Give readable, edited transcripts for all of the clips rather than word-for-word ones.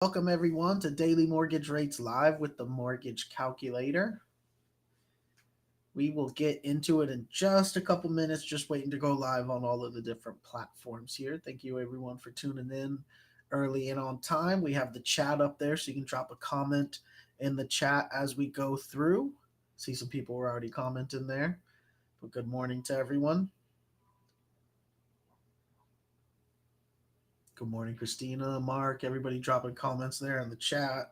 Welcome everyone to Daily Mortgage Rates Live with the Mortgage Calculator. We will get into it in just a couple minutes, just waiting to go live on all of the different platforms here. Thank you everyone for tuning in early and on time. We have the chat up there so you can drop a comment in the chat as we go through. See some people were already commenting there. But good morning to everyone. Good morning, Christina, Mark, everybody dropping comments there in the chat.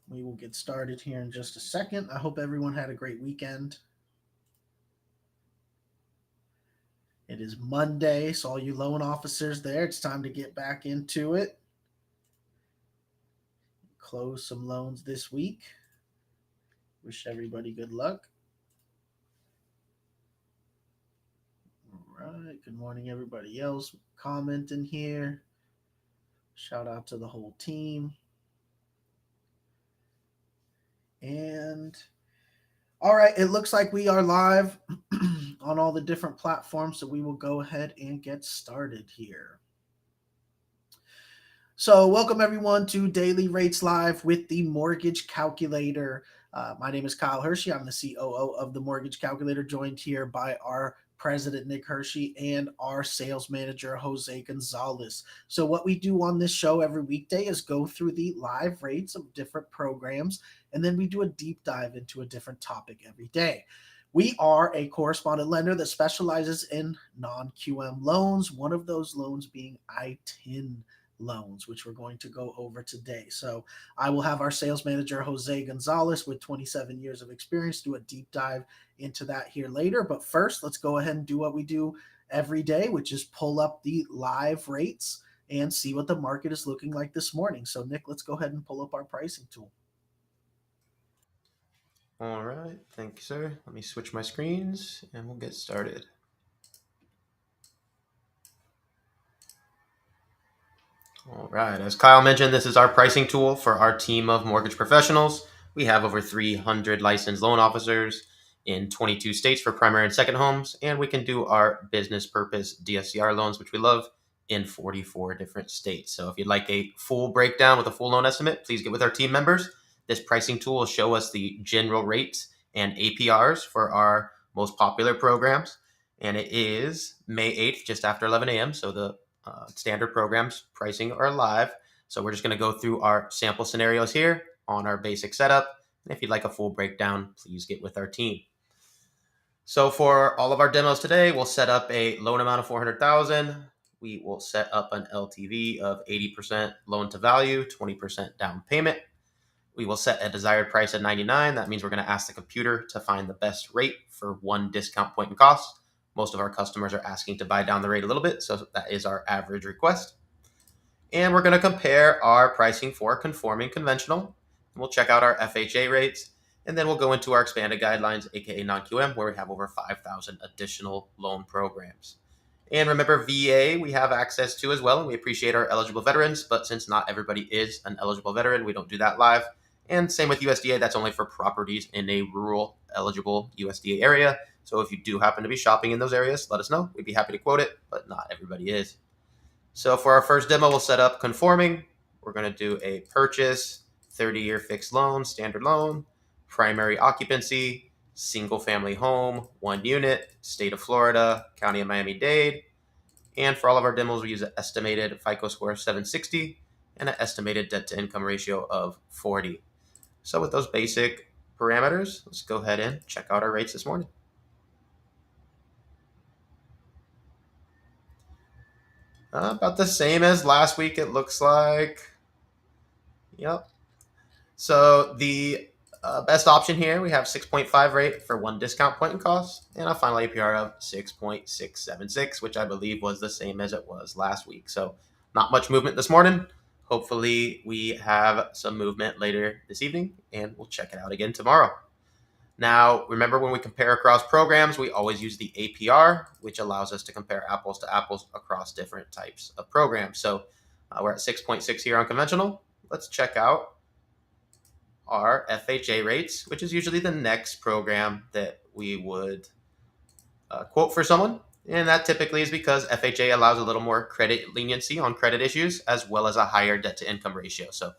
We will get started here in just a second. I hope everyone had a great weekend. It is Monday, so all you loan officers there, it's time to get back into it. Close some loans this week. Wish everybody good luck. All right. Good morning, everybody else commenting here. Shout out to the whole team. And all right, it looks like we are live on all the different platforms, so we will go ahead and get started here. So, welcome everyone to Daily Rates Live with the Mortgage Calculator. My name is Kyle Hiersche. I'm the COO of the Mortgage Calculator, joined here by our president, Nick Hiersche, and our sales manager, Jose Gonzalez. So, what we do on this show every weekday is go through the live rates of different programs, and then we do a deep dive into a different topic every day. We are a correspondent lender that specializes in non-QM loans, one of those loans being ITIN loans, which we're going to go over today. So I will have our sales manager, Jose Gonzalez, with 27 years of experience, do a deep dive into that here later. But first, let's go ahead and do what we do every day, which is pull up the live rates and see what the market is looking like this morning. So Nick, let's go ahead and pull up our pricing tool. All right, thank you, sir. Let me switch my screens and we'll get started. All right, as Kyle mentioned, this is our pricing tool for our team of mortgage professionals. We have over 300 licensed loan officers in 22 states for primary and second homes, and we can do our business purpose DSCR loans, which we love, in 44 different states. So if you'd like a full breakdown with a full loan estimate, please get with our team members. This pricing tool will show us the general rates and APRs for our most popular programs. And it is May 8th, just after 11 a.m. So the standard programs pricing are live. So we're just going to go through our sample scenarios here on our basic setup. And if you'd like a full breakdown, please get with our team. So for all of our demos today, we'll set up a loan amount of $400,000. We will set up an LTV of 80% loan to value, 20% down payment. We will set a desired price at 99. That means we're going to ask the computer to find the best rate for one discount point in cost. Most of our customers are asking to buy down the rate a little bit, so that is our average request. And we're going to compare our pricing for conforming conventional. We'll check out our FHA rates, and then we'll go into our expanded guidelines, aka non-QM, where we have over 5,000 additional loan programs. And remember, VA we have access to as well, and we appreciate our eligible veterans, but since not everybody is an eligible veteran, we don't do that live. And same with USDA, that's only for properties in a rural eligible USDA area. So if you do happen to be shopping in those areas, let us know. We'd be happy to quote it, but not everybody is. So for our first demo, we'll set up conforming. We're going to do a purchase, 30-year fixed loan, standard loan, primary occupancy, single family home, 1 unit, state of Florida, county of Miami-Dade. And for all of our demos, we use an estimated FICO score of 760 and an estimated debt to income ratio of 40. So with those basic parameters, let's go ahead and check out our rates this morning. About the same as last week, it looks like. Yep. So the best option here, we have 6.5 rate for one discount point in cost, and a final APR of 6.676, which I believe was the same as it was last week. So not much movement this morning. Hopefully we have some movement later this evening, and we'll check it out again tomorrow. Now, remember when we compare across programs, we always use the APR, which allows us to compare apples to apples across different types of programs. So we're at 6.6 here on conventional. Let's check out our FHA rates, which is usually the next program that we would quote for someone. And that typically is because FHA allows a little more credit leniency on credit issues, as well as a higher debt to income ratio. So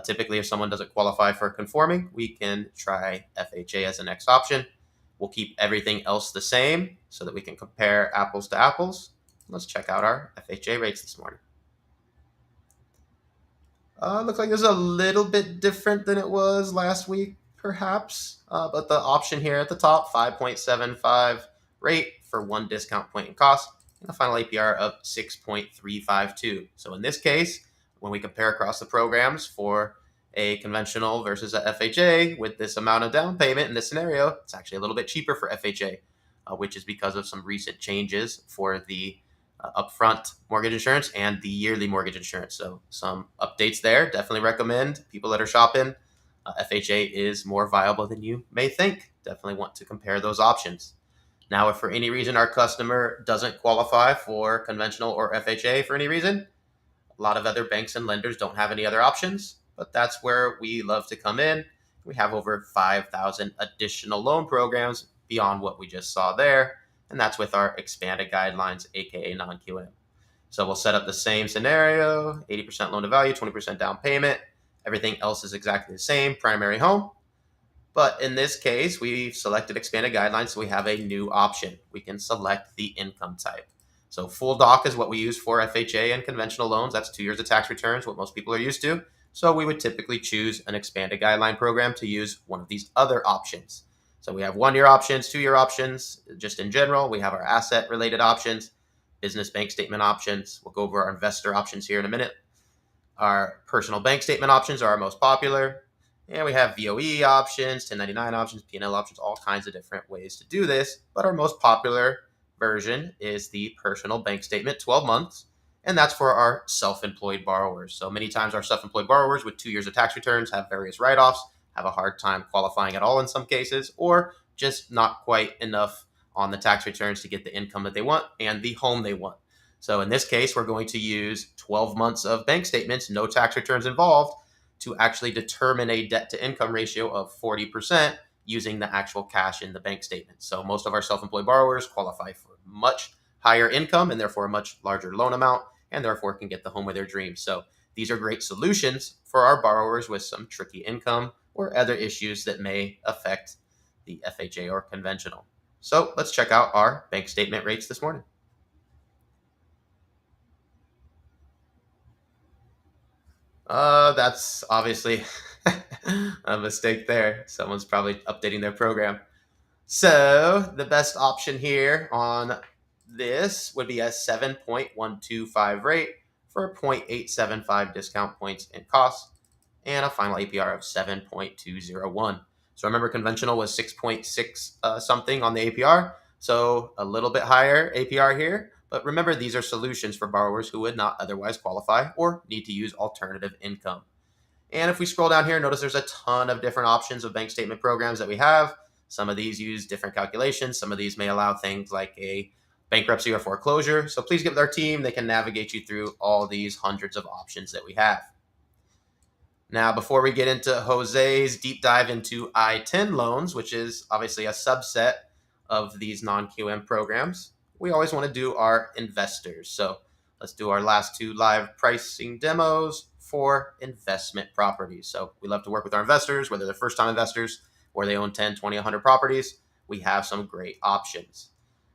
typically, if someone doesn't qualify for conforming, we can try FHA as the next option. We'll keep everything else the same so that we can compare apples to apples. Let's check out our FHA rates this morning. Looks like it's a little bit different than it was last week, perhaps. But the option here at the top, 5.75 rate for one discount point in cost, and a final APR of 6.352. So in this case, when we compare across the programs for a conventional versus a FHA with this amount of down payment in this scenario, it's actually a little bit cheaper for FHA, which is because of some recent changes for the upfront mortgage insurance and the yearly mortgage insurance. So some updates there. Definitely recommend people that are shopping. FHA is more viable than you may think. Definitely want to compare those options. Now, if for any reason our customer doesn't qualify for conventional or FHA for any reason, a lot of other banks and lenders don't have any other options, but that's where we love to come in. We have over 5,000 additional loan programs beyond what we just saw there, and that's with our expanded guidelines, aka non-QM. So we'll set up the same scenario, 80% loan to value, 20% down payment. Everything else is exactly the same, primary home. But in this case, we've selected expanded guidelines, so we have a new option. We can select the income type. So full doc is what we use for FHA and conventional loans. That's 2 years of tax returns, what most people are used to. So we would typically choose an expanded guideline program to use one of these other options. So we have 1 year options, 2 year options, just in general. We have our asset related options, business bank statement options. We'll go over our investor options here in a minute. Our personal bank statement options are our most popular. And we have VOE options, 1099 options, P&L options, all kinds of different ways to do this. But our most popular version is the personal bank statement, 12 months. And that's for our self-employed borrowers. So many times our self-employed borrowers with 2 years of tax returns have various write-offs, have a hard time qualifying at all in some cases, or just not quite enough on the tax returns to get the income that they want and the home they want. So in this case, we're going to use 12 months of bank statements, no tax returns involved, to actually determine a debt to income ratio of 40% using the actual cash in the bank statement. So most of our self-employed borrowers qualify for much higher income and therefore a much larger loan amount, and therefore can get the home of their dreams. So these are great solutions for our borrowers with some tricky income or other issues that may affect the FHA or conventional. So let's check out our bank statement rates this morning. That's obviously a mistake there. Someone's probably updating their program. So the best option here on this would be a 7.125 rate for a 0.875 discount points in cost and a final APR of 7.201. So remember, conventional was 6.6 something on the APR. So a little bit higher APR here. But remember, these are solutions for borrowers who would not otherwise qualify or need to use alternative income. And if we scroll down here, notice there's a ton of different options of bank statement programs that we have. Some of these use different calculations. Some of these may allow things like a bankruptcy or foreclosure. So please get with our team. They can navigate you through all these hundreds of options that we have. Now, before we get into Jose's deep dive into ITIN loans, which is obviously a subset of these non-QM programs, we always want to do our investors. So let's do our last two live pricing demos for investment properties. So we love to work with our investors, whether they're first-time investors or they own 10, 20, 100 properties. We have some great options.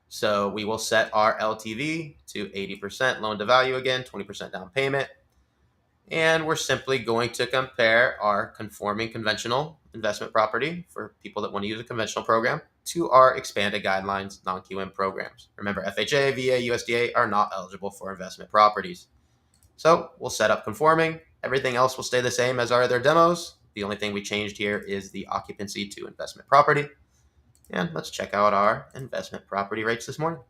So we will set our LTV to 80% loan to value again, 20% down payment. And we're simply going to compare our conforming conventional investment property for people that want to use a conventional program to our expanded guidelines non-QM programs. Remember, FHA, VA, USDA are not eligible for investment properties. So we'll set up conforming. Everything else will stay the same as our other demos. The only thing we changed here is the occupancy to investment property. And let's check out our investment property rates this morning.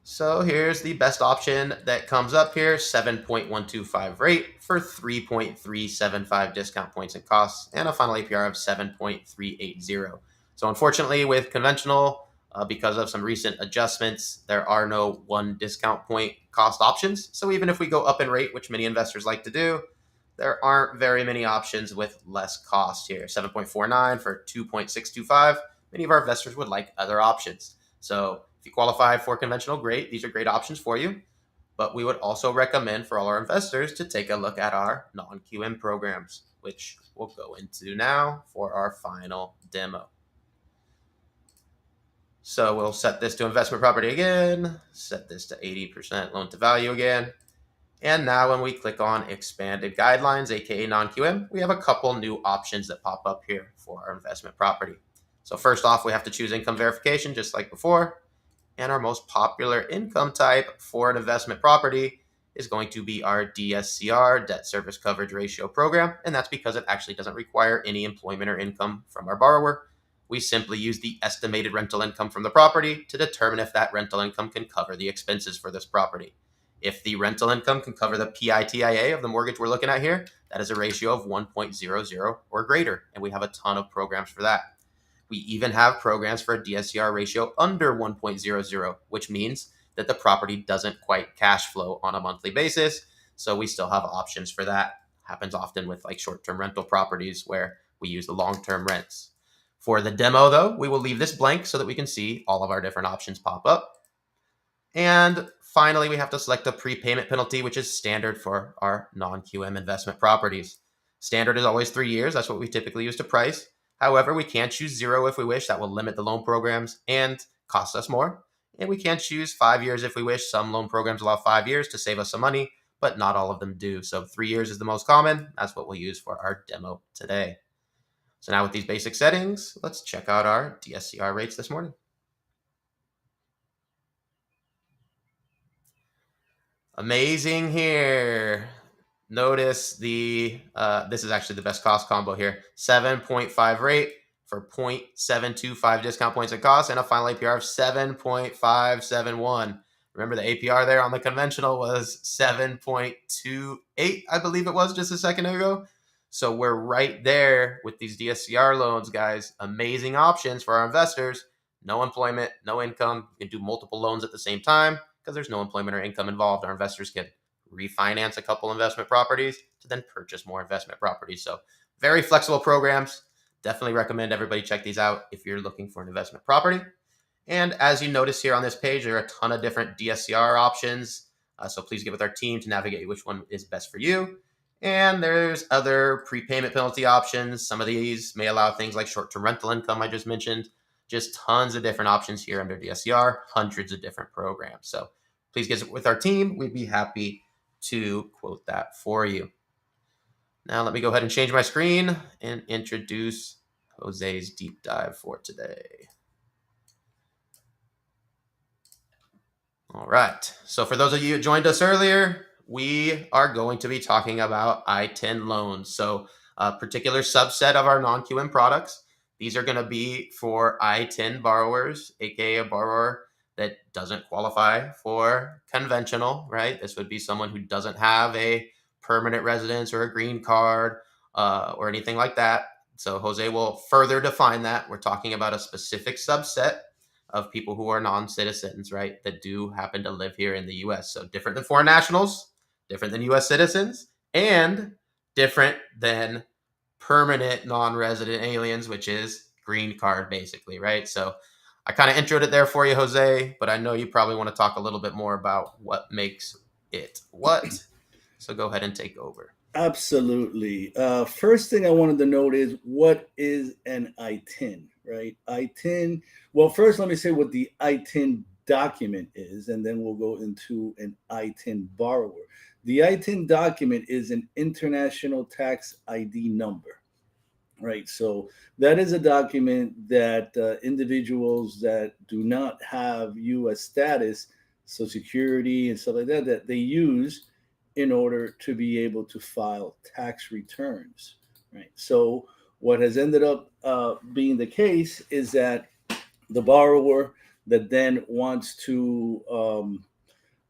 So here's the best option that comes up here, 7.125 rate for 3.375 discount points and costs and a final APR of 7.380. So unfortunately with conventional, because of some recent adjustments, there are no one discount point cost options. So even if we go up in rate, which many investors like to do, there aren't very many options with less cost here. 7.49 for 2.625 many of our investors would like other options. So if you qualify for conventional, great. These are great options for you. But we would also recommend for all our investors to take a look at our non-QM programs, which we'll go into now for our final demo. So we'll set this to investment property again, set this to 80% loan to value again. And now when we click on expanded guidelines, aka non-QM, we have a couple new options that pop up here for our investment property. So first off, we have to choose income verification just like before. And our most popular income type for an investment property is going to be our DSCR, debt service coverage ratio program. And that's because it actually doesn't require any employment or income from our borrower. We simply use the estimated rental income from the property to determine if that rental income can cover the expenses for this property. If the rental income can cover the PITIA of the mortgage we're looking at here, that is a ratio of 1.00 or greater. And we have a ton of programs for that. We even have programs for a DSCR ratio under 1.00, which means that the property doesn't quite cash flow on a monthly basis. So we still have options for that. Happens often with like short-term rental properties where we use the long-term rents. For the demo, though, we will leave this blank so that we can see all of our different options pop up. And finally, we have to select the prepayment penalty, which is standard for our non-QM investment properties. Standard is always 3 years. That's what we typically use to price. However, we can choose 0 if we wish. That will limit the loan programs and cost us more. And we can choose 5 years if we wish. Some loan programs allow 5 years to save us some money, but not all of them do. So 3 years is the most common. That's what we'll use for our demo today. So now with these basic settings, let's check out our DSCR rates this morning. Amazing here. Notice this is actually the best cost combo here. 7.5 rate for 0.725 discount points at cost and a final APR of 7.571. Remember the APR there on the conventional was 7.28, I believe it was just a second ago. So we're right there with these DSCR loans, guys. Amazing options for our investors. No employment, no income. You can do multiple loans at the same time because there's no employment or income involved. Our investors can refinance a couple investment properties to then purchase more investment properties. So very flexible programs. Definitely recommend everybody check these out if you're looking for an investment property. And as you notice here on this page, there are a ton of different DSCR options. So please get with our team to navigate which one is best for you. And there's other prepayment penalty options. Some of these may allow things like short-term rental income I just mentioned. Just tons of different options here under DSCR, hundreds of different programs. So please get with our team. We'd be happy to quote that for you. Now let me go ahead and change my screen and introduce Jose's deep dive for today. All right. So for those of you who joined us earlier, we are going to be talking about ITIN loans. So a particular subset of our non-QM products. These are going to be for ITIN borrowers, aka a borrower that doesn't qualify for conventional, right? This would be someone who doesn't have a permanent residence or a green card or anything like that. So Jose will further define that. We're talking about a specific subset of people who are non-citizens, right, that do happen to live here in the U.S. So different than foreign nationals, different than U.S. citizens, and different than permanent non-resident aliens, which is green card, basically, right? So I kind of introed it there for you, Jose, but I know you probably want to talk a little bit more about what makes it what. So go ahead and take over. Absolutely. First thing I wanted to note is what is an ITIN, right? ITIN. Well, first let me say what the ITIN document is, and then we'll go into an ITIN borrower. The ITIN document is an international tax ID number, right? So that is a document that individuals that do not have U.S. status, Social Security and stuff like that, that they use in order to be able to file tax returns, right? So what has ended up being the case is that the borrower that then wants to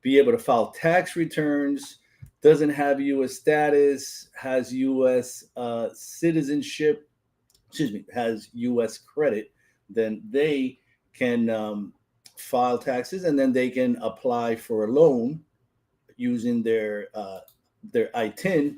be able to file tax returns doesn't have U.S. status, has U.S. Citizenship, has U.S. credit, then they can file taxes and then they can apply for a loan using their ITIN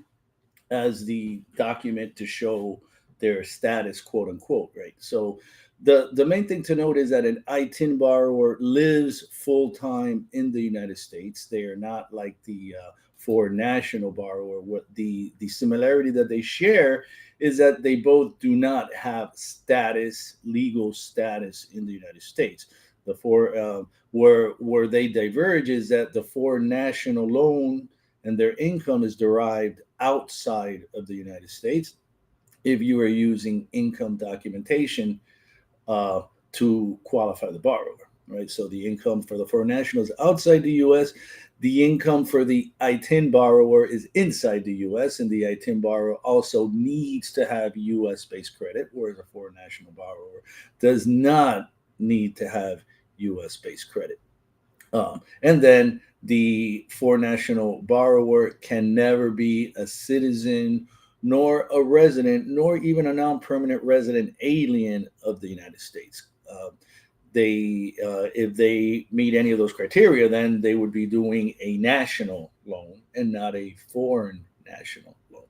as the document to show their status, quote unquote, right? So the main thing to note is that an ITIN borrower lives full time in the United States. They are not like the foreign national borrower. What the similarity that they share is that they both do not have legal status in the United States. Where they diverge is that the foreign national loan and their income is derived outside of the United States. If you are using income documentation to qualify the borrower, right? So the income for the foreign national is outside the U.S. The income for the ITIN borrower is inside the U.S., and the ITIN borrower also needs to have U.S.-based credit, whereas a foreign national borrower does not need to have U.S.-based credit. And then the foreign national borrower can never be a citizen, nor a resident, nor even a non-permanent resident alien of the United States. If they meet any of those criteria, then they would be doing a national loan and not a foreign national loan.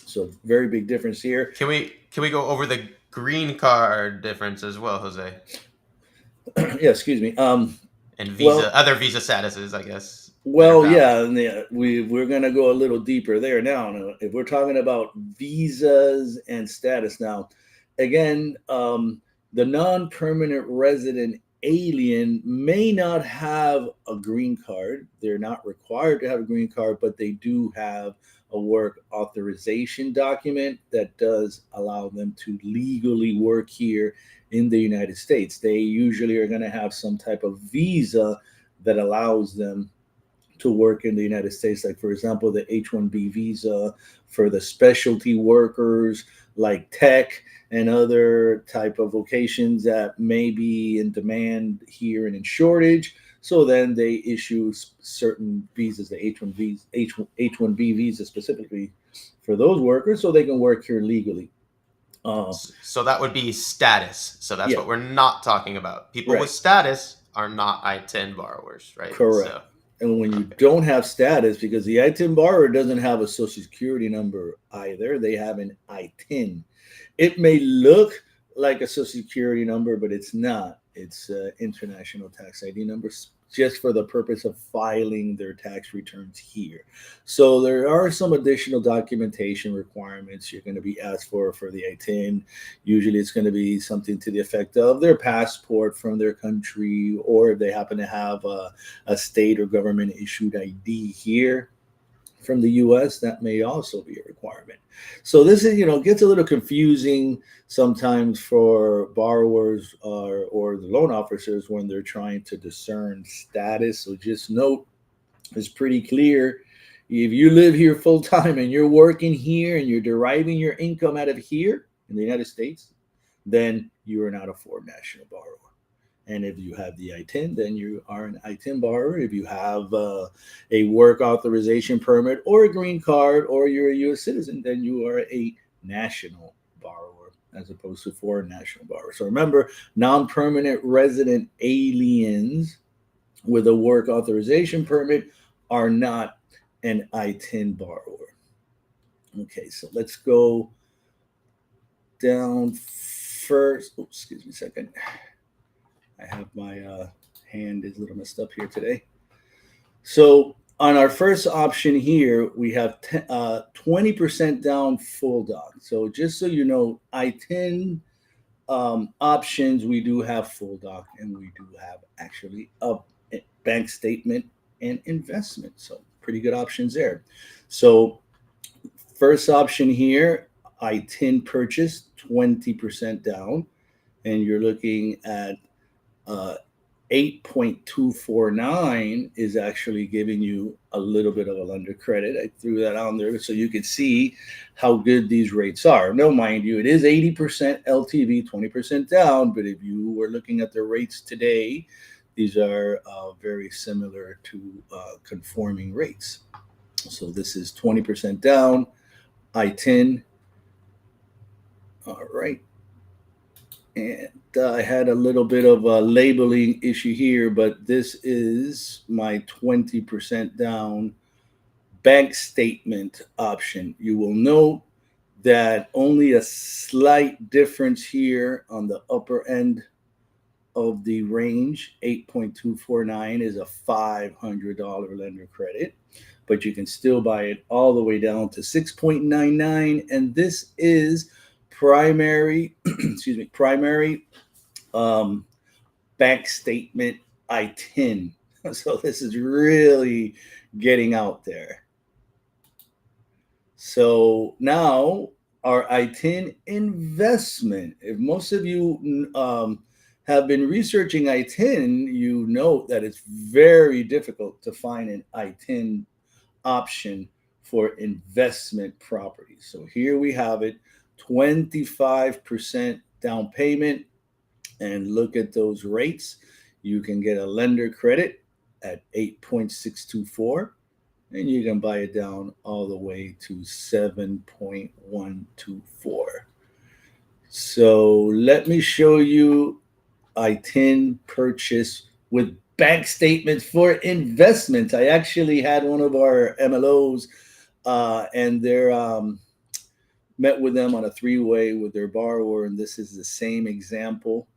So very big difference here. Can we go over the green card difference as well, Jose? Yeah, excuse me. And Well, other visa statuses, I guess. Well, yeah, and we're going to go a little deeper there now. Now, if we're talking about visas and status now, again, the non-permanent resident alien may not have a green card. They're not required to have a green card, but they do have a work authorization document that does allow them to legally work here in the United States. They usually are going to have some type of visa that allows them to work in the United States, like for example, the H-1B visa for the specialty workers like tech and other type of vocations that may be in demand here and in shortage. So then they issue certain visas, the H-1B visa specifically for those workers, so they can work here legally. So that would be status. So that's what we're not talking about. People with status are not ITIN borrowers, right? Correct. So, and when you don't have status, because the ITIN borrower doesn't have a social security number either, they have an ITIN. It may look like a social security number, but it's not. It's an international tax ID number just for the purpose of filing their tax returns here. So there are some additional documentation requirements you're going to be asked for the ITIN. Usually it's going to be something to the effect of their passport from their country, or if they happen to have a state or government issued ID here from the U.S., that may also be a requirement. So this is, gets a little confusing sometimes for borrowers or the loan officers when they're trying to discern status. So just note, it's pretty clear. If you live here full time and you're working here and you're deriving your income out of here in the United States, then you are not a foreign national borrower. And if you have the ITIN, then you are an ITIN borrower. If you have a work authorization permit or a green card, or you're a U.S. citizen, then you are a national borrower as opposed to foreign national borrower. So remember, non-permanent resident aliens with a work authorization permit are not an ITIN borrower. Okay, so let's go down first. Oh, excuse me a second. I have my hand is a little messed up here today. So on our first option here, we have 20% down full doc. So just so you know, ITIN options, we do have full doc, and we do have actually a bank statement and investment. So pretty good options there. So first option here, ITIN purchase, 20% down, and you're looking at 8.249 is actually giving you a little bit of a lender credit. I threw that on there so you can see how good these rates are. Now, mind you, it is 80% LTV, 20% down, but if you were looking at the rates today, these are very similar to conforming rates. So this is 20% down, ITIN. All right. And I had a little bit of a labeling issue here, but this is my 20% down bank statement option. You will note that only a slight difference here on the upper end of the range, 8.249 is a $500 lender credit, but you can still buy it all the way down to 6.99. And this is primary, primary bank statement ITIN. So this is really getting out there. So now our ITIN investment. If most of you have been researching ITIN, you know that it's very difficult to find an ITIN option for investment properties. So here we have it, 25% down payment. And look at those rates. You can get a lender credit at 8.624, and you can buy it down all the way to 7.124. So let me show you ITIN purchase with bank statements for investments. I actually had one of our MLOs and they're met with them on a three-way with their borrower, and this is the same example.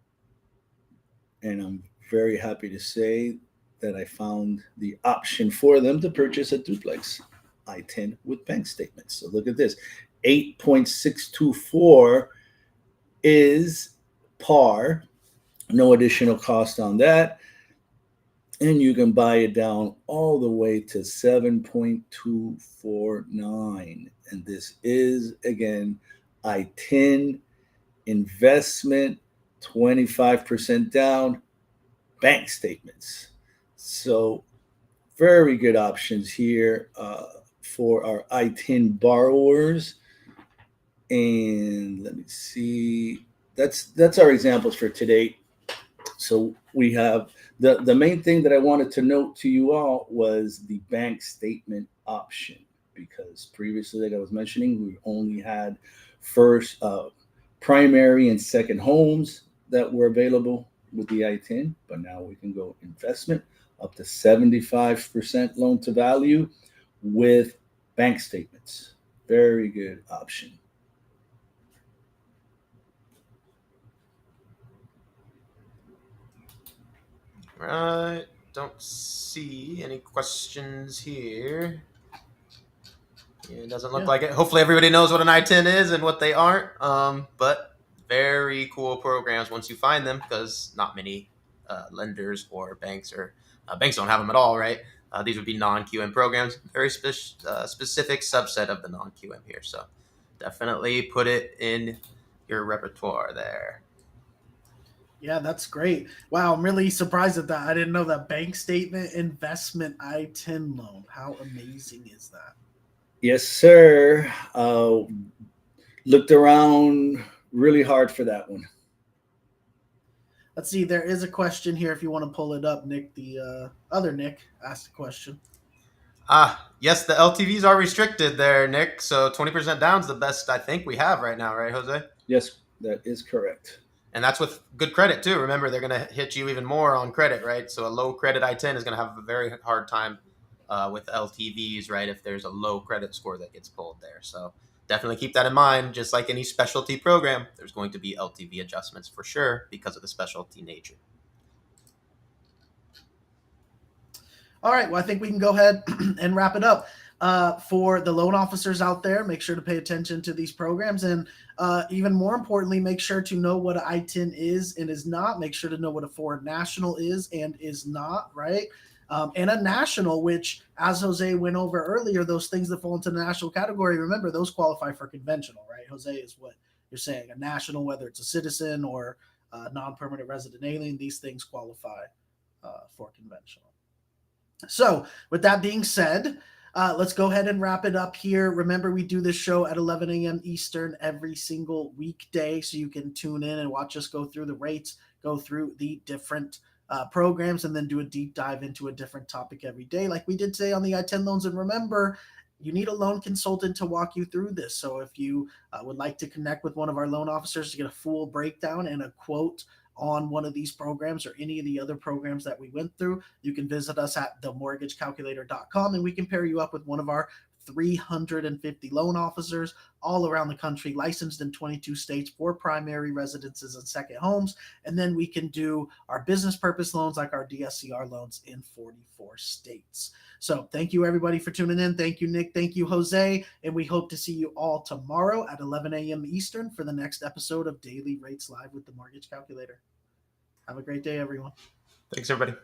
And I'm very happy to say that I found the option for them to purchase a duplex ITIN with bank statements. So look at this, 8.624 is par, no additional cost on that. And you can buy it down all the way to 7.249. And this is, again, ITIN investment, 25% down, bank statements. So very good options here for our ITIN borrowers. And let me see, that's our examples for today. So we have the main thing that I wanted to note to you all was the bank statement option, because previously, like I was mentioning, we only had first primary and second homes that were available with the ITIN, but now we can go investment up to 75% loan to value with bank statements. Very good option. Right. Don't see any questions here. It doesn't look like it. Hopefully everybody knows what an ITIN is and what they aren't. But very cool programs once you find them, because not many lenders or banks banks don't have them at all, right? These would be non-QM programs, very specific subset of the non-QM here. So definitely put it in your repertoire there. Yeah, that's great. Wow, I'm really surprised at that. I didn't know that bank statement investment ITIN loan. How amazing is that? Yes, sir. Looked around really hard for that one. Let's see. There is a question here. If you want to pull it up, Nick, the other Nick asked a question. Yes, the LTVs are restricted there, Nick. So 20% down is the best I think we have right now, right, Jose? Yes, that is correct. And that's with good credit too. Remember, they're going to hit you even more on credit, right? So a low credit ITIN is going to have a very hard time with LTVs, right? If there's a low credit score that gets pulled there. So definitely keep that in mind. Just like any specialty program, there's going to be LTV adjustments for sure because of the specialty nature. All right. Well, I think we can go ahead and wrap it up. For the loan officers out there, make sure to pay attention to these programs. And even more importantly, make sure to know what an ITIN is and is not. Make sure to know what a foreign national is and is not, right? And a national, which, as Jose went over earlier, those things that fall into the national category, remember, those qualify for conventional, right? Jose, is what you're saying. A national, whether it's a citizen or non-permanent resident alien, these things qualify for conventional. So with that being said, let's go ahead and wrap it up here. Remember, we do this show at 11 a.m. Eastern every single weekday, so you can tune in and watch us go through the rates, go through the different programs, and then do a deep dive into a different topic every day, like we did today on the I-10 loans. And remember, you need a loan consultant to walk you through this. So if you would like to connect with one of our loan officers to get a full breakdown and a quote on one of these programs or any of the other programs that we went through, you can visit us at themortgagecalculator.com, and we can pair you up with one of our 350 loan officers all around the country, licensed in 22 states for primary residences and second homes. And then we can do our business purpose loans like our DSCR loans in 44 states. So thank you everybody for tuning in. Thank you, Nick. Thank you, Jose. And we hope to see you all tomorrow at 11 a.m. Eastern for the next episode of Daily Rates Live with the Mortgage Calculator. Have a great day, everyone. Thanks, everybody.